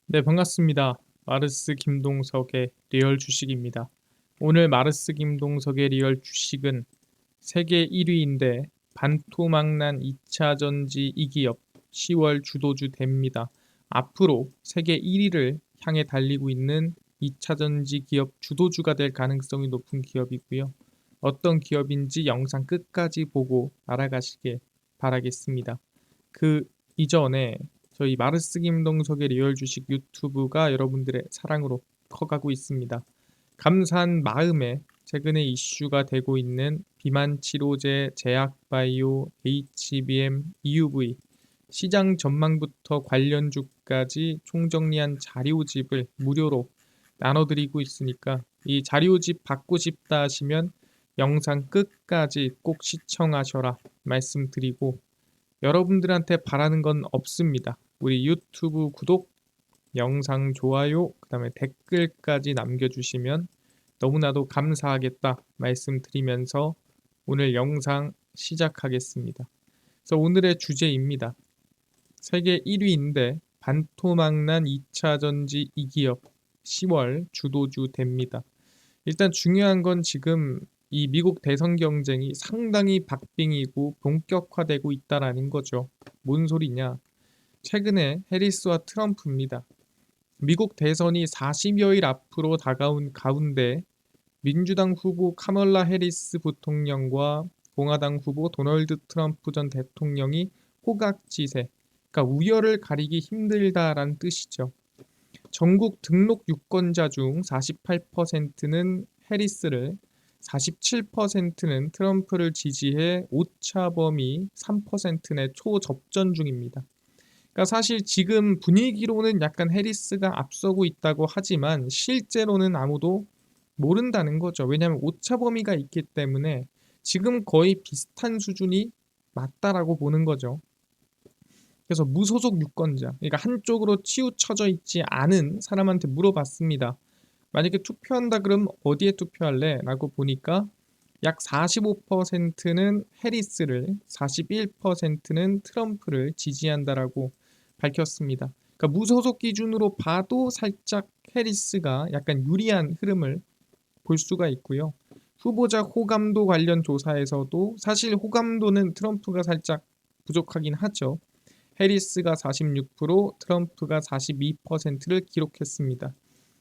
네, 반갑습니다. 마르스 김동석의 리얼 주식입니다. 오늘 마르스 김동석의 리얼 주식은 세계 1위인데 반토막난 2차 전지 이 기업 10월 주도주 됩니다. 앞으로 세계 1위를 향해 달리고 있는 2차 전지 기업 주도주가 될 가능성이 높은 기업이고요. 어떤 기업인지 영상 끝까지 보고 알아가시길 바라겠습니다. 그 이전에 저희 마르스 김동석의 리얼 주식 유튜브가 여러분들의 사랑으로 커가고 있습니다. 감사한 마음에 최근에 이슈가 되고 있는 비만 치료제, 제약바이오, HBM, EUV 시장 전망부터 관련주까지 총정리한 자료집을 무료로 나눠드리고 있으니까 이 자료집 받고 싶다 하시면 영상 끝까지 꼭 시청하셔라 말씀드리고, 여러분들한테 바라는 건 없습니다. 우리 유튜브 구독, 영상 좋아요, 그 다음에 댓글까지 남겨주시면 너무나도 감사하겠다 말씀드리면서 오늘 영상 시작하겠습니다. 그래서 오늘의 주제입니다. 세계 1위인데 반토막난 2차 전지 이 기업 10월 주도주 됩니다. 일단 중요한 건 지금 이 미국 대선 경쟁이 상당히 박빙이고 본격화되고 있다라는 거죠. 뭔 소리냐? 최근에 해리스와 트럼프입니다. 미국 대선이 40여일 앞으로 다가온 가운데 민주당 후보 카멀라 해리스 부통령과 공화당 후보 도널드 트럼프 전 대통령이 호각지세, 그러니까 우열을 가리기 힘들다라는 뜻이죠. 전국 등록 유권자 중 48%는 해리스를, 47%는 트럼프를 지지해 오차 범위 3%내 초접전 중입니다. 그러니까 사실 지금 분위기로는 약간 해리스가 앞서고 있다고 하지만 실제로는 아무도 모른다는 거죠. 왜냐하면 오차 범위가 있기 때문에 지금 거의 비슷한 수준이 맞다라고 보는 거죠. 그래서 무소속 유권자, 그러니까 한쪽으로 치우쳐져 있지 않은 사람한테 물어봤습니다. 만약에 투표한다 그럼 어디에 투표할래? 라고 보니까 약 45%는 해리스를, 41%는 트럼프를 지지한다라고 밝혔습니다. 그러니까 무소속 기준으로 봐도 살짝 해리스가 약간 유리한 흐름을 볼 수가 있고요. 후보자 호감도 관련 조사에서도 사실 호감도는 트럼프가 살짝 부족하긴 하죠. 해리스가 46%, 트럼프가 42%를 기록했습니다.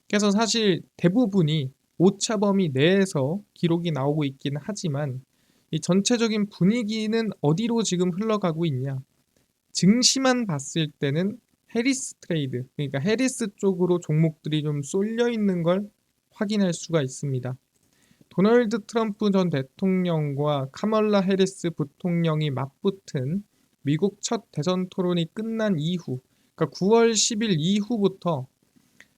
그래서 사실 대부분이 오차범위 내에서 기록이 나오고 있긴 하지만 이 전체적인 분위기는 어디로 지금 흘러가고 있냐? 증시만 봤을 때는 해리스 트레이드, 그러니까 해리스 쪽으로 종목들이 좀 쏠려 있는 걸 확인할 수가 있습니다. 도널드 트럼프 전 대통령과 카멀라 해리스 부통령이 맞붙은 미국 첫 대선 토론이 끝난 이후, 그러니까 9월 10일 이후부터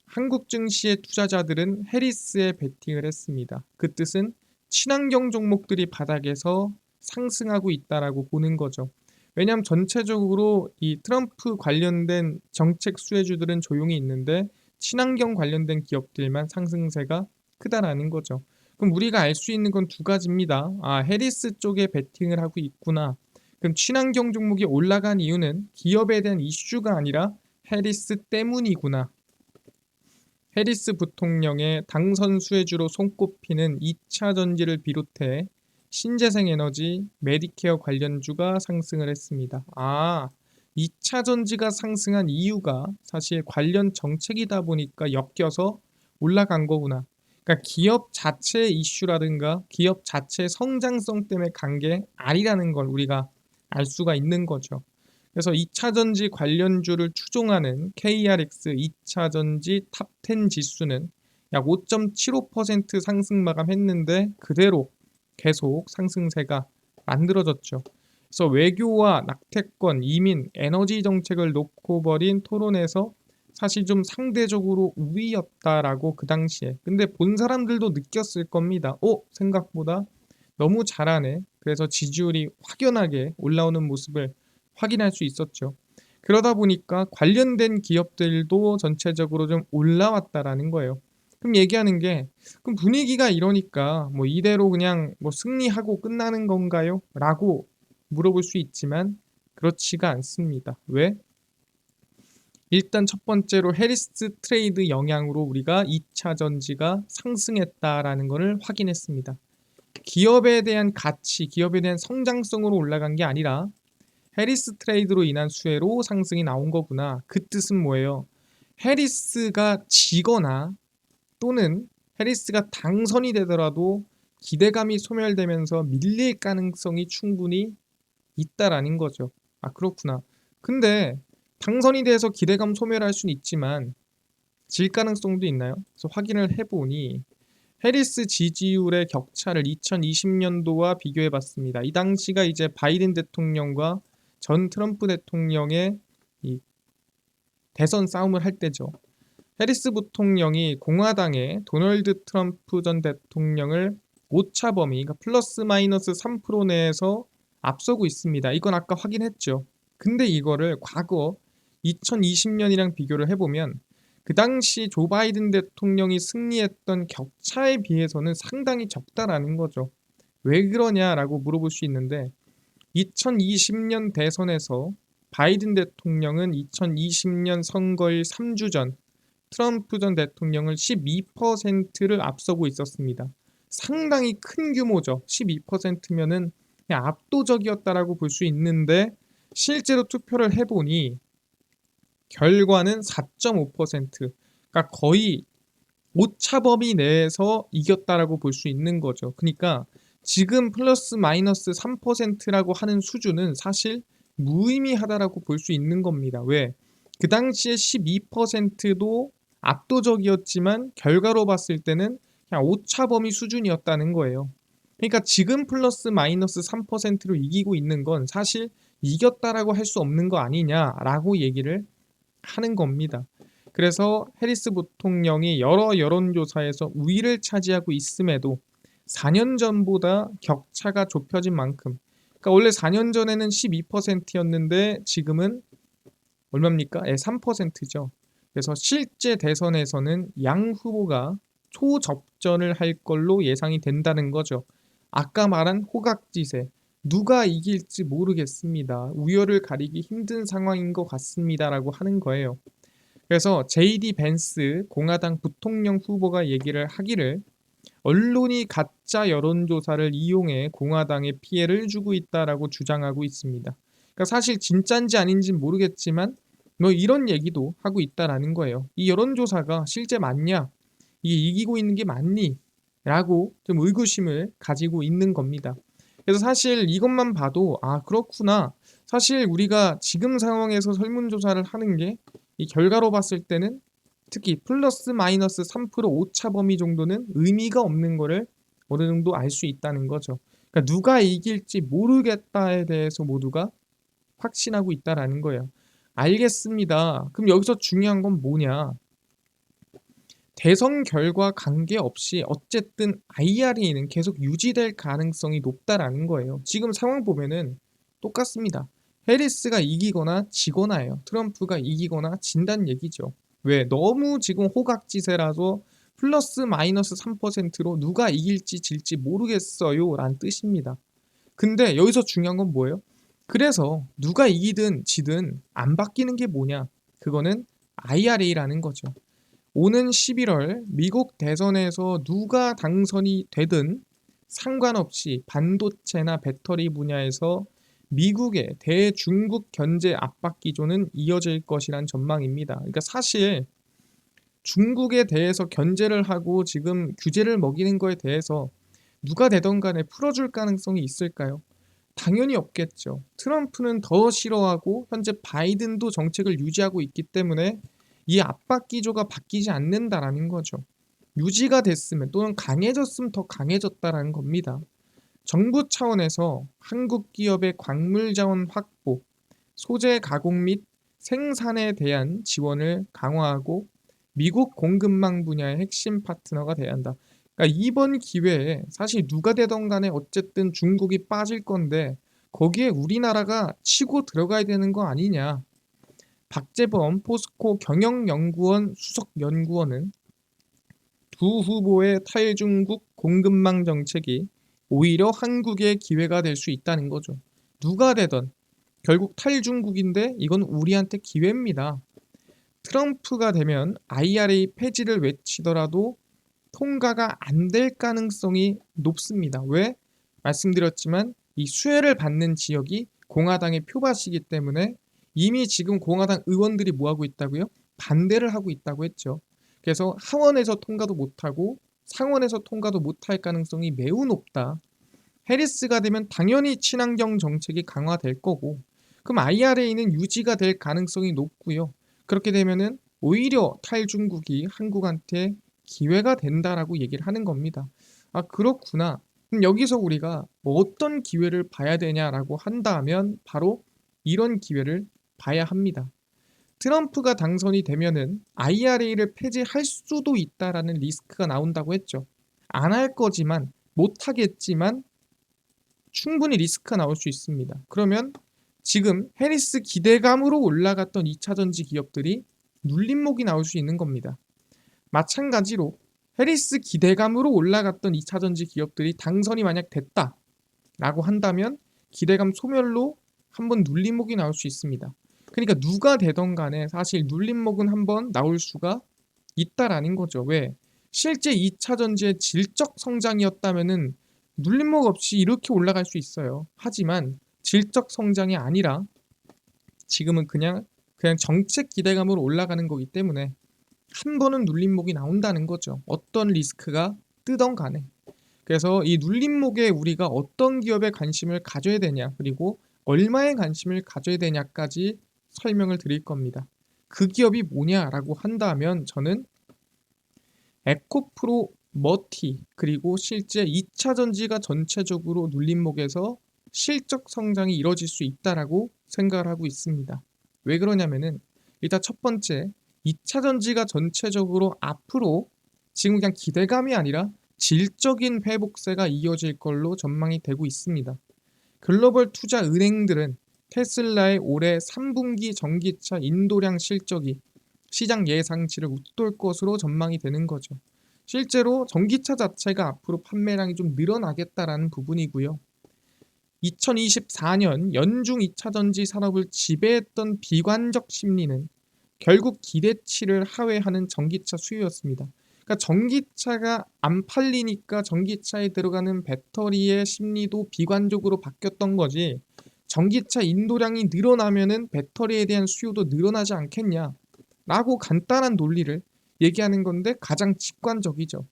한국 증시의 투자자들은 해리스에 베팅을 했습니다. 그 뜻은 친환경 종목들이 바닥에서 상승하고 있다라고 보는 거죠. 왜냐하면 전체적으로 이 트럼프 관련된 정책 수혜주들은 조용히 있는데 친환경 관련된 기업들만 상승세가 크다라는 거죠. 그럼 우리가 알 수 있는 건 두 가지입니다. 아, 해리스 쪽에 베팅을 하고 있구나. 그럼 친환경 종목이 올라간 이유는 기업에 대한 이슈가 아니라 해리스 때문이구나. 해리스 부통령의 당선 수혜주로 손꼽히는 2차 전지를 비롯해 신재생 에너지, 메디케어 관련주가 상승을 했습니다. 2차 전지가 상승한 이유가 사실 관련 정책이다 보니까 엮여서 올라간 거구나. 그러니까 기업 자체의 이슈라든가 기업 자체의 성장성 때문에 간 게 아니라는 걸 우리가 알 수가 있는 거죠. 그래서 2차 전지 관련주를 추종하는 KRX 2차 전지 탑10 지수는 약 5.75% 상승 마감했는데 그대로 계속 상승세가 만들어졌죠. 그래서 외교와 낙태권, 이민, 에너지 정책을 놓고 벌인 토론에서 사실 좀 상대적으로 우위였다라고 그 당시에. 근데 본 사람들도 느꼈을 겁니다. 생각보다 너무 잘하네. 그래서 지지율이 확연하게 올라오는 모습을 확인할 수 있었죠. 그러다 보니까 관련된 기업들도 전체적으로 좀 올라왔다라는 거예요. 그럼 얘기하는 게, 그럼 분위기가 이러니까 뭐 이대로 그냥 뭐 승리하고 끝나는 건가요? 라고 물어볼 수 있지만 그렇지가 않습니다. 왜? 일단 첫 번째로 해리스 트레이드 영향으로 우리가 2차 전지가 상승했다라는 것을 확인했습니다. 기업에 대한 가치, 기업에 대한 성장성으로 올라간 게 아니라 해리스 트레이드로 인한 수혜로 상승이 나온 거구나. 그 뜻은 뭐예요? 해리스가 지거나 또는 해리스가 당선이 되더라도 기대감이 소멸되면서 밀릴 가능성이 충분히 있다라는 거죠. 아, 그렇구나. 근데 당선이 돼서 기대감 소멸할 수는 있지만 질 가능성도 있나요? 그래서 확인을 해보니 해리스 지지율의 격차를 2020년도와 비교해 봤습니다. 이 당시가 이제 바이든 대통령과 전 트럼프 대통령의 이 대선 싸움을 할 때죠. 해리스 부통령이 공화당의 도널드 트럼프 전 대통령을 오차 범위, 그러니까 플러스 마이너스 3% 내에서 앞서고 있습니다. 이건 아까 확인했죠. 근데 이거를 과거 2020년이랑 비교를 해보면 그 당시 조 바이든 대통령이 승리했던 격차에 비해서는 상당히 적다라는 거죠. 왜 그러냐라고 물어볼 수 있는데 2020년 대선에서 바이든 대통령은 2020년 선거일 3주 전 트럼프 전 대통령을 12%를 앞서고 있었습니다. 상당히 큰 규모죠. 12%면은 그냥 압도적이었다라고 볼 수 있는데 실제로 투표를 해보니 결과는 4.5%, 그러니까 거의 오차 범위 내에서 이겼다라고 볼 수 있는 거죠. 그러니까 지금 플러스 마이너스 3%라고 하는 수준은 사실 무의미하다라고 볼 수 있는 겁니다. 왜? 그 당시에 12%도 압도적이었지만 결과로 봤을 때는 그냥 오차 범위 수준이었다는 거예요. 그러니까 지금 플러스 마이너스 3%로 이기고 있는 건 사실 이겼다라고 할 수 없는 거 아니냐라고 얘기를 하는 겁니다. 그래서 해리스 부통령이 여러 여론조사에서 우위를 차지하고 있음에도 4년 전보다 격차가 좁혀진 만큼, 그러니까 원래 4년 전에는 12%였는데 지금은 얼마입니까? 3%죠. 그래서 실제 대선에서는 양 후보가 초접전을 할 걸로 예상이 된다는 거죠. 아까 말한 호각지세, 누가 이길지 모르겠습니다. 우열을 가리기 힘든 상황인 것 같습니다라고 하는 거예요. 그래서 JD 벤스 공화당 부통령 후보가 얘기를 하기를 언론이 가짜 여론조사를 이용해 공화당에 피해를 주고 있다라고 주장하고 있습니다. 그러니까 사실 진짠지 아닌지는 모르겠지만 뭐 이런 얘기도 하고 있다라는 거예요. 이 여론조사가 실제 맞냐? 이게 이기고 있는 게 맞니? 라고 좀 의구심을 가지고 있는 겁니다. 그래서 사실 이것만 봐도 아 그렇구나. 사실 우리가 지금 상황에서 설문조사를 하는 게 이 결과로 봤을 때는 특히 플러스 마이너스 3% 오차 범위 정도는 의미가 없는 거를 어느 정도 알 수 있다는 거죠. 그러니까 누가 이길지 모르겠다에 대해서 모두가 확신하고 있다라는 거예요. 알겠습니다. 그럼 여기서 중요한 건 뭐냐? 대선 결과 관계없이 어쨌든 IRA는 계속 유지될 가능성이 높다라는 거예요. 지금 상황 보면은 똑같습니다. 해리스가 이기거나 지거나예요. 트럼프가 이기거나 진다는 얘기죠. 왜? 너무 지금 호각지세라서 플러스 마이너스 3%로 누가 이길지 질지 모르겠어요 라는 뜻입니다. 근데 여기서 중요한 건 뭐예요? 그래서 누가 이기든 지든 안 바뀌는 게 뭐냐? 그거는 IRA라는 거죠. 오는 11월 미국 대선에서 누가 당선이 되든 상관없이 반도체나 배터리 분야에서 미국의 대중국 견제 압박 기조는 이어질 것이란 전망입니다. 그러니까 사실 중국에 대해서 견제를 하고 지금 규제를 먹이는 거에 대해서 누가 되던 간에 풀어줄 가능성이 있을까요? 당연히 없겠죠. 트럼프는 더 싫어하고 현재 바이든도 정책을 유지하고 있기 때문에 이 압박 기조가 바뀌지 않는다라는 거죠. 유지가 됐으면 또는 강해졌으면 더 강해졌다라는 겁니다. 정부 차원에서 한국 기업의 광물 자원 확보, 소재 가공 및 생산에 대한 지원을 강화하고 미국 공급망 분야의 핵심 파트너가 돼야 한다. 그러니까 이번 기회에 사실 누가 되던 간에 어쨌든 중국이 빠질 건데 거기에 우리나라가 치고 들어가야 되는 거 아니냐. 박재범 포스코 경영연구원 수석연구원은 두 후보의 탈중국 공급망 정책이 오히려 한국의 기회가 될 수 있다는 거죠. 누가 되던 결국 탈중국인데 이건 우리한테 기회입니다. 트럼프가 되면 IRA 폐지를 외치더라도 통과가 안 될 가능성이 높습니다. 왜? 말씀드렸지만 이 수혜를 받는 지역이 공화당의 표밭이기 때문에 이미 지금 공화당 의원들이 뭐 하고 있다고요? 반대를 하고 있다고 했죠. 그래서 하원에서 통과도 못하고 상원에서 통과도 못할 가능성이 매우 높다. 해리스가 되면 당연히 친환경 정책이 강화될 거고, 그럼 IRA는 유지가 될 가능성이 높고요. 그렇게 되면은 오히려 탈중국이 한국한테 기회가 된다라고 얘기를 하는 겁니다. 아, 그렇구나. 그럼 여기서 우리가 뭐 어떤 기회를 봐야 되냐라고 한다면 바로 이런 기회를 봐야 합니다. 트럼프가 당선이 되면은 IRA를 폐지할 수도 있다라는 리스크가 나온다고 했죠. 안 할 거지만, 못 하겠지만 충분히 리스크가 나올 수 있습니다. 그러면 지금 해리스 기대감으로 올라갔던 2차 전지 기업들이 눌림목이 나올 수 있는 겁니다. 마찬가지로 해리스 기대감으로 올라갔던 2차 전지 기업들이 당선이 만약 됐다라고 한다면 기대감 소멸로 한번 눌림목이 나올 수 있습니다. 그러니까 누가 되던 간에 사실 눌림목은 한번 나올 수가 있다라는 거죠. 왜? 실제 2차 전지의 질적 성장이었다면은 눌림목 없이 이렇게 올라갈 수 있어요. 하지만 질적 성장이 아니라 지금은 그냥 정책 기대감으로 올라가는 거기 때문에 한 번은 눌림목이 나온다는 거죠. 어떤 리스크가 뜨던 간에. 그래서 이 눌림목에 우리가 어떤 기업에 관심을 가져야 되냐, 그리고 얼마의 관심을 가져야 되냐까지 설명을 드릴 겁니다. 그 기업이 뭐냐라고 한다면 저는 에코프로 머티, 그리고 실제 2차 전지가 전체적으로 눌림목에서 실적 성장이 이뤄질 수 있다라고 생각을 하고 있습니다. 왜 그러냐면은 일단 첫 번째, 2차 전지가 전체적으로 앞으로 지금 그냥 기대감이 아니라 질적인 회복세가 이어질 걸로 전망이 되고 있습니다. 글로벌 투자 은행들은 테슬라의 올해 3분기 전기차 인도량 실적이 시장 예상치를 웃돌 것으로 전망이 되는 거죠. 실제로 전기차 자체가 앞으로 판매량이 좀 늘어나겠다라는 부분이고요. 2024년 연중 2차 전지 산업을 지배했던 비관적 심리는 결국 기대치를 하회하는 전기차 수요였습니다. 그러니까 전기차가 안 팔리니까 전기차에 들어가는 배터리의 심리도 비관적으로 바뀌었던 거지. 전기차 인도량이 늘어나면은 배터리에 대한 수요도 늘어나지 않겠냐? 라고 간단한 논리를 얘기하는 건데 가장 직관적이죠.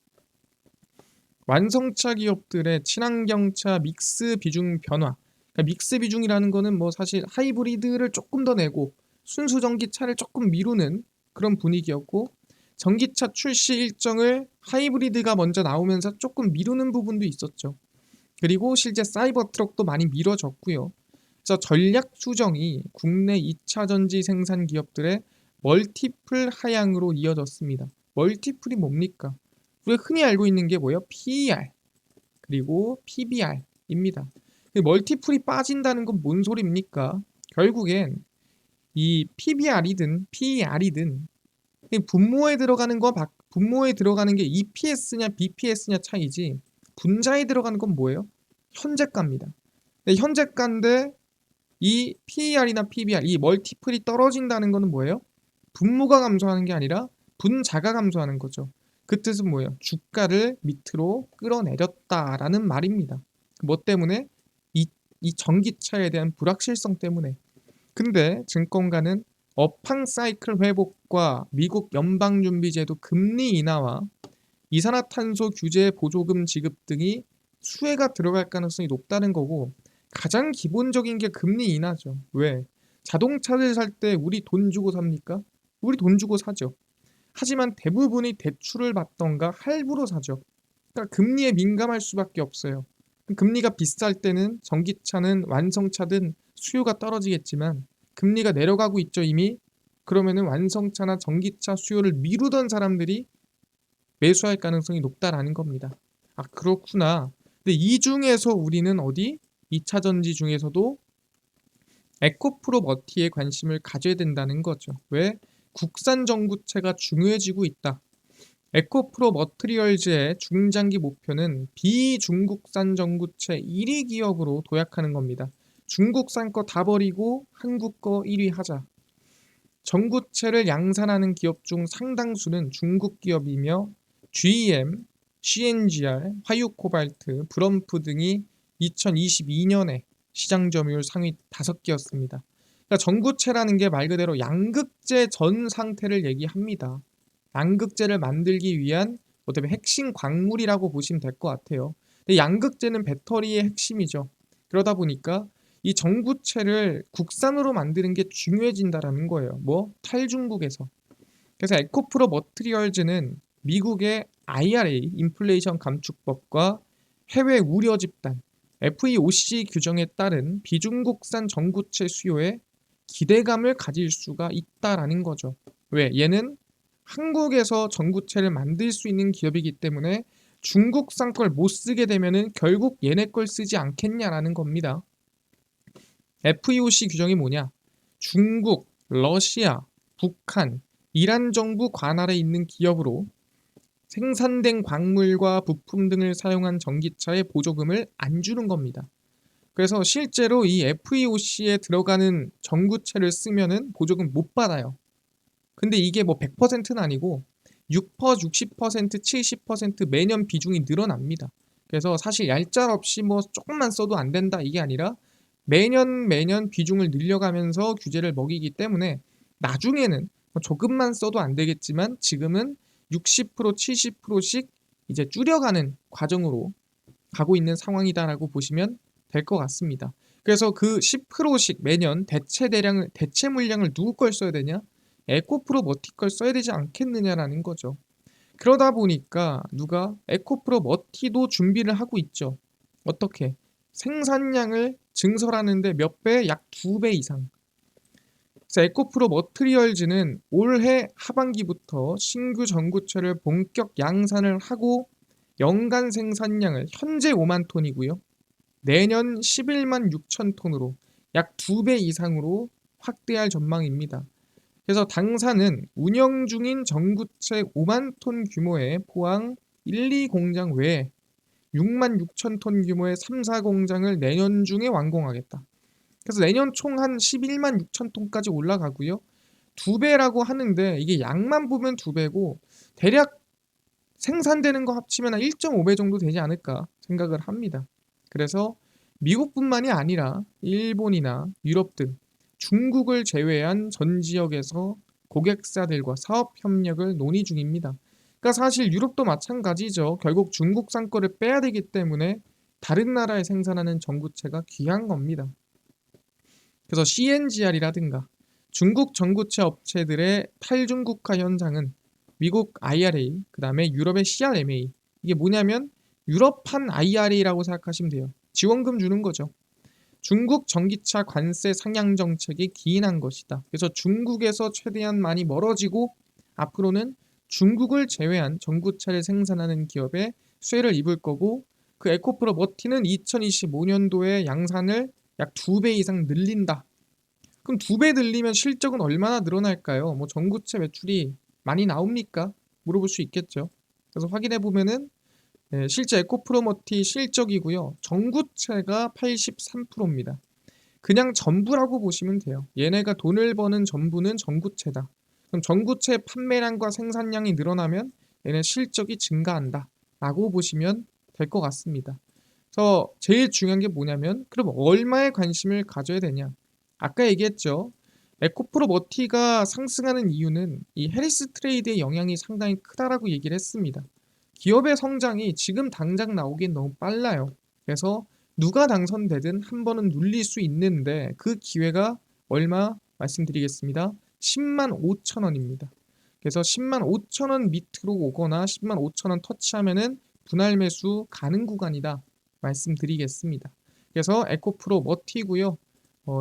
완성차 기업들의 친환경차 믹스 비중 변화. 그러니까 믹스 비중이라는 거는 뭐 사실 하이브리드를 조금 더 내고 순수 전기차를 조금 미루는 그런 분위기였고, 전기차 출시 일정을 하이브리드가 먼저 나오면서 조금 미루는 부분도 있었죠. 그리고 실제 사이버 트럭도 많이 미뤄졌고요. 그래서 전략 수정이 국내 2차 전지 생산 기업들의 멀티플 하향으로 이어졌습니다. 멀티플이 뭡니까? 우리가 흔히 알고 있는 게 뭐예요? PER 그리고 PBR입니다. 멀티플이 빠진다는 건 뭔 소리입니까? 결국엔 이 PBR이든 PER이든 분모에 들어가는 분모에 들어가는 게 EPS냐 BPS냐 차이지, 분자에 들어가는 건 뭐예요? 현재가입니다. 현재가인데 이 PER이나 PBR, 이 멀티플이 떨어진다는 거는 뭐예요? 분모가 감소하는 게 아니라 분자가 감소하는 거죠. 그 뜻은 뭐예요? 주가를 밑으로 끌어내렸다라는 말입니다. 뭐 때문에? 이 전기차에 대한 불확실성 때문에. 근데 증권가는 업황 사이클 회복과 미국 연방준비제도 금리 인하와 이산화탄소 규제 보조금 지급 등이 수혜가 들어갈 가능성이 높다는 거고, 가장 기본적인 게 금리 인하죠. 왜? 자동차를 살 때 우리 돈 주고 삽니까? 우리 돈 주고 사죠. 하지만 대부분이 대출을 받던가 할부로 사죠. 그러니까 금리에 민감할 수밖에 없어요. 금리가 비쌀 때는 전기차는 완성차든 수요가 떨어지겠지만 금리가 내려가고 있죠 이미. 그러면은 완성차나 전기차 수요를 미루던 사람들이 매수할 가능성이 높다라는 겁니다. 아, 그렇구나. 근데 이 중에서 우리는 어디? 2차 전지 중에서도 에코프로 머티에 관심을 가져야 된다는 거죠. 왜? 국산 전구체가 중요해지고 있다. 에코프로 머트리얼즈의 중장기 목표는 비중국산 전구체 1위 기업으로 도약하는 겁니다. 중국산 거 다 버리고 한국 거 1위 하자. 전구체를 양산하는 기업 중 상당수는 중국 기업이며 GM, CNGR, 화유코발트, 브럼프 등이 2022년에 시장 점유율 상위 5개였습니다. 그러니까 전구체라는 게 말 그대로 양극재 전 상태를 얘기합니다. 양극재를 만들기 위한 어떻게 핵심 광물이라고 보시면 될 것 같아요. 근데 양극재는 배터리의 핵심이죠. 그러다 보니까 이 전구체를 국산으로 만드는 게 중요해진다라는 거예요. 뭐 탈중국에서. 그래서 에코프로 머티리얼즈는 미국의 IRA 인플레이션 감축법과 해외 우려 집단 FEOC 규정에 따른 비중국산 전구체 수요에 기대감을 가질 수가 있다라는 거죠. 왜? 얘는 한국에서 전구체를 만들 수 있는 기업이기 때문에 중국산 걸 못 쓰게 되면은 결국 얘네 걸 쓰지 않겠냐라는 겁니다. FEOC 규정이 뭐냐? 중국, 러시아, 북한, 이란 정부 관할에 있는 기업으로 생산된 광물과 부품 등을 사용한 전기차에 보조금을 안 주는 겁니다. 그래서 실제로 이 FEOC에 들어가는 전구체를 쓰면은 보조금 못 받아요. 근데 이게 뭐 100%는 아니고 6%, 60%, 70% 매년 비중이 늘어납니다. 그래서 사실 얄짤없이 뭐 조금만 써도 안 된다 이게 아니라 매년 비중을 늘려가면서 규제를 먹이기 때문에 나중에는 뭐 조금만 써도 안 되겠지만 지금은 60%, 70%씩 이제 줄여가는 과정으로 가고 있는 상황이다라고 보시면 될 것 같습니다. 그래서 그 10%씩 매년 대체 물량을 누구 걸 써야 되냐? 에코프로 머티 걸 써야 되지 않겠느냐라는 거죠. 그러다 보니까 누가 에코프로 머티도 준비를 하고 있죠. 어떻게? 생산량을 증설하는데 몇 배? 약 2배 이상. 그래서 에코프로 머티리얼즈는 올해 하반기부터 신규 전구체를 본격 양산을 하고 연간 생산량을 현재 5만 톤이고요. 내년 11만 6천 톤으로 약 2배 이상으로 확대할 전망입니다. 그래서 당사는 운영 중인 전구체 5만 톤 규모의 포항 1, 2 공장 외에 6만 6천 톤 규모의 3, 4 공장을 내년 중에 완공하겠다. 그래서 내년 총 한 11만 6천 톤까지 올라가고요. 2배라고 하는데 이게 양만 보면 2배고 대략 생산되는 거 합치면 한 1.5배 정도 되지 않을까 생각을 합니다. 그래서 미국뿐만이 아니라 일본이나 유럽 등 중국을 제외한 전 지역에서 고객사들과 사업 협력을 논의 중입니다. 그러니까 사실 유럽도 마찬가지죠. 결국 중국산 거를 빼야 되기 때문에 다른 나라에 생산하는 전구체가 귀한 겁니다. 그래서 CNGR이라든가 중국 전구체 업체들의 탈중국화 현상은 미국 IRA, 그 다음에 유럽의 CRMA, 이게 뭐냐면 유럽판 IRA라고 생각하시면 돼요. 지원금 주는 거죠. 중국 전기차 관세 상향 정책이 기인한 것이다. 그래서 중국에서 최대한 많이 멀어지고 앞으로는 중국을 제외한 전구차를 생산하는 기업에 수혜를 입을 거고 그 에코프로 머티는 2025년도에 양산을 약 2배 이상 늘린다. 그럼 2배 늘리면 실적은 얼마나 늘어날까요? 뭐 전구체 매출이 많이 나옵니까? 물어볼 수 있겠죠. 그래서 확인해 보면은 실제 에코프로머티 실적이고요. 전구체가 83%입니다. 그냥 전부라고 보시면 돼요. 얘네가 돈을 버는 전부는 전구체다. 그럼 전구체 판매량과 생산량이 늘어나면 얘네 실적이 증가한다. 라고 보시면 될 것 같습니다. 그래서 제일 중요한 게 뭐냐면 그럼 얼마에 관심을 가져야 되냐? 아까 얘기했죠. 에코프로머티가 상승하는 이유는 이 해리스 트레이드의 영향이 상당히 크다라고 얘기를 했습니다. 기업의 성장이 지금 당장 나오긴 너무 빨라요. 그래서 누가 당선되든 한 번은 눌릴 수 있는데 그 기회가 얼마 말씀드리겠습니다. 10만 5천 원입니다. 그래서 10만 5천 원 밑으로 오거나 10만 5천 원 터치하면은 분할 매수 가능 구간이다 말씀드리겠습니다. 그래서 에코프로 머티고요.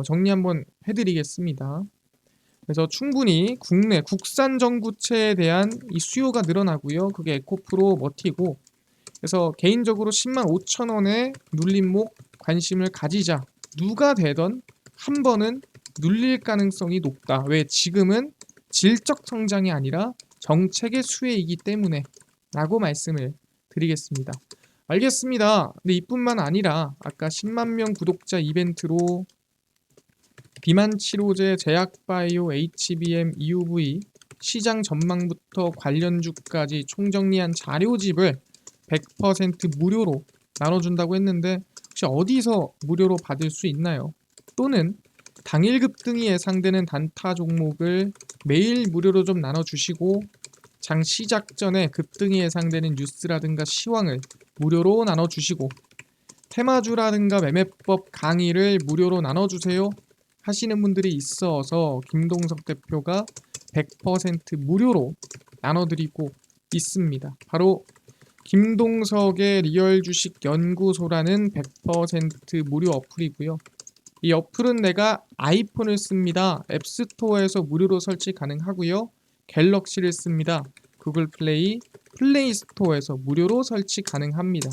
정리 한번 해드리겠습니다. 그래서 충분히 국내 국산 전구체에 대한 이 수요가 늘어나고요. 그게 에코프로 머티고 그래서 개인적으로 10만 5천 원의 눌림목 관심을 가지자. 누가 되던 한 번은 눌릴 가능성이 높다. 왜? 지금은 질적 성장이 아니라 정책의 수혜이기 때문에 라고 말씀을 드리겠습니다. 알겠습니다. 근데 이뿐만 아니라 아까 10만 명 구독자 이벤트로 비만 치료제 제약바이오 HBM EUV 시장 전망부터 관련주까지 총정리한 자료집을 100% 무료로 나눠준다고 했는데 혹시 어디서 무료로 받을 수 있나요? 또는 당일 급등이 예상되는 단타 종목을 매일 무료로 좀 나눠주시고 장 시작 전에 급등이 예상되는 뉴스라든가 시황을 무료로 나눠주시고 테마주라든가 매매법 강의를 무료로 나눠주세요 하시는 분들이 있어서 김동석 대표가 100% 무료로 나눠드리고 있습니다. 바로 김동석의 리얼 주식 연구소라는 100% 무료 어플이고요. 이 어플은 내가 아이폰을 씁니다. 앱스토어에서 무료로 설치 가능하고요. 갤럭시를 씁니다. 구글 플레이, 플레이 스토어에서 무료로 설치 가능합니다.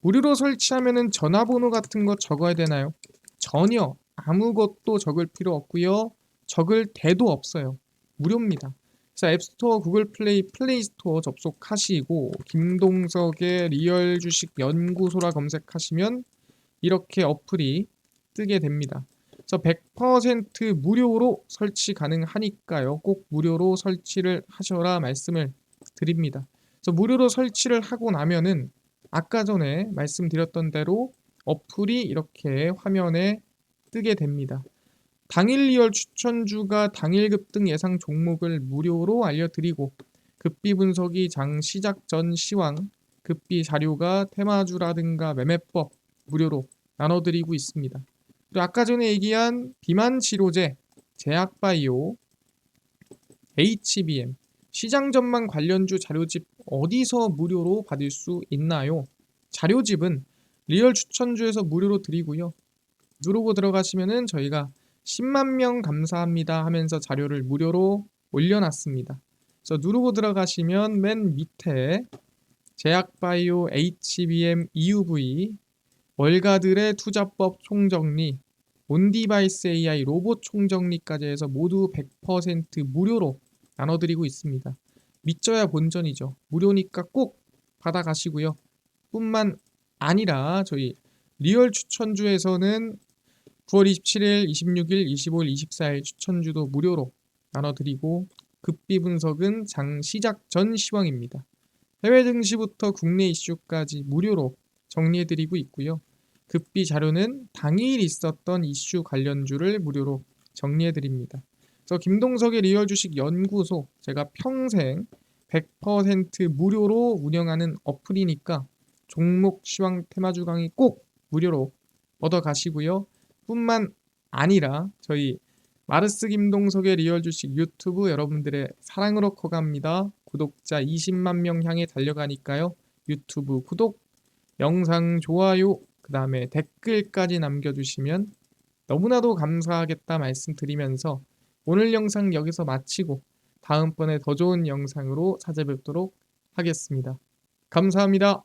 무료로 설치하면은 전화번호 같은 거 적어야 되나요? 전혀 아무것도 적을 필요 없고요. 적을 데도 없어요. 무료입니다. 그래서 앱스토어, 구글 플레이, 플레이 스토어 접속하시고 김동석의 리얼 주식 연구소라 검색하시면 이렇게 어플이 뜨게 됩니다. 그래서 100% 무료로 설치 가능하니까요. 꼭 무료로 설치를 하셔라 말씀을 드립니다. 그래서 무료로 설치를 하고 나면은 아까 전에 말씀드렸던 대로 어플이 이렇게 화면에 뜨게 됩니다. 당일 리얼 추천주가 당일 급등 예상 종목을 무료로 알려드리고 급비 분석이 장 시작 전 시황, 급비 자료가 테마주라든가 매매법 무료로 나눠드리고 있습니다. 그리고 아까 전에 얘기한 비만 치료제, 제약바이오, HBM, 시장 전망 관련주 자료집 어디서 무료로 받을 수 있나요? 자료집은 리얼 추천주에서 무료로 드리고요. 누르고 들어가시면은 저희가 10만 명 감사합니다 하면서 자료를 무료로 올려놨습니다. 그래서 누르고 들어가시면 맨 밑에 제약바이오 HBM EUV 월가들의 투자법 총정리 온디바이스 AI 로봇 총정리까지 해서 모두 100% 무료로 나눠드리고 있습니다. 믿져야 본전이죠. 무료니까 꼭 받아가시고요. 뿐만 아니라 저희 리얼 추천주에서는 9월 27일, 26일, 25일, 24일 추천주도 무료로 나눠드리고 급비 분석은 장 시작 전 시황입니다. 해외 증시부터 국내 이슈까지 무료로 정리해드리고 있고요. 급비 자료는 당일 있었던 이슈 관련주를 무료로 정리해드립니다. 그래서 김동석의 리얼 주식 연구소 제가 평생 100% 무료로 운영하는 어플이니까 종목 시황 테마주 강의 꼭 무료로 얻어가시고요. 뿐만 아니라 저희 마르스 김동석의 리얼 주식 유튜브 여러분들의 사랑으로 커갑니다. 구독자 20만 명 향해 달려가니까요. 유튜브 구독, 영상 좋아요, 그 다음에 댓글까지 남겨주시면 너무나도 감사하겠다 말씀드리면서 오늘 영상 여기서 마치고 다음번에 더 좋은 영상으로 찾아뵙도록 하겠습니다. 감사합니다.